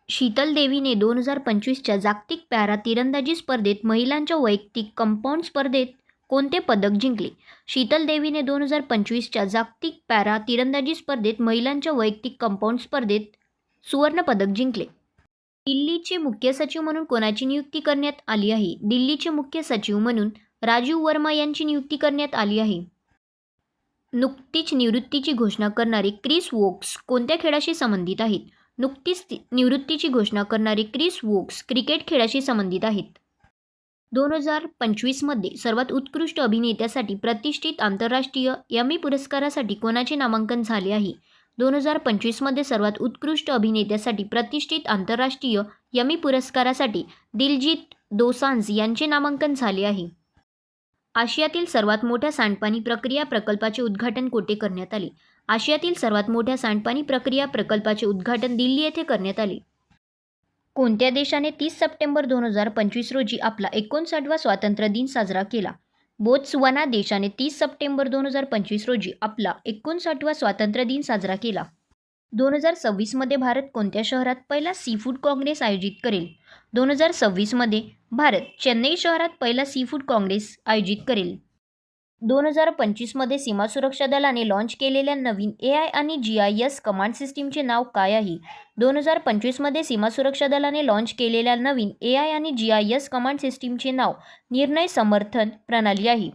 शीतल देवीने 2025च्या जागतिक पॅरा तिरंदाजी स्पर्धेत महिलांच्या वैयक्तिक कंपाऊंड स्पर्धेत कोणते पदक जिंकले? शीतल देवीने 2025च्या जागतिक पॅरा तिरंदाजी स्पर्धेत महिलांच्या वैयक्तिक कंपाऊंड स्पर्धेत सुवर्ण पदक जिंकले. दिल्लीचे मुख्य सचिव म्हणून कोणाची नियुक्ती करण्यात आली आहे? दिल्लीचे मुख्य सचिव म्हणून राजीव वर्मा यांची नियुक्ती करण्यात आली आहे. नुकतीच निवृत्तीची घोषणा करणारे क्रिस वोक्स कोणत्या खेळाशी संबंधित आहेत? नुकतीच निवृत्तीची घोषणा करणारे क्रिस वोक्स क्रिकेट खेळाशी संबंधित आहेत. 2025मध्ये सर्वात उत्कृष्ट अभिनेत्यासाठी प्रतिष्ठित आंतरराष्ट्रीय एमी पुरस्कारासाठी कोणाचे नामांकन झाले आहे? 2025मध्ये सर्वात उत्कृष्ट अभिनेत्यासाठी प्रतिष्ठित आंतरराष्ट्रीय एमी पुरस्कारासाठी दिलजीत दोसांझ यांचे नामांकन झाले आहे. आशियातील सर्वात मोठ्या सांडपाणी प्रक्रिया प्रकल्पाचे उद्घाटन कोठे करण्यात आले? आशियातील सर्वात मोठ्या सांडपाणी प्रक्रिया प्रकल्पाचे उद्घाटन दिल्ली येथे करण्यात आले. कोणत्या देशाने 30 सप्टेंबर 2025 रोजी आपला 59वा स्वातंत्र्य दिन साजरा केला? बोत्सवाना देशाने 30 सप्टेंबर 2025 रोजी आपला 59वा स्वातंत्र्य दिन साजरा केला. 2026मध्ये भारत कोणत्या शहरात पहिला सीफूड काँग्रेस आयोजित करेल? 2026मध्ये भारत चेन्नई शहरात पहिला सीफूड काँग्रेस आयोजित करेल. 2025मध्ये सीमा सुरक्षा दलाने लॉन्च केलेल्या नवीन AI आणि GIS कमांड सिस्टीमचे नाव काय आहे? 2025मध्ये सीमा सुरक्षा दलाने लॉन्च केलेल्या नवीन AI आणि GIS कमांड सिस्टीमचे नाव निर्णय समर्थन प्रणाली आहे.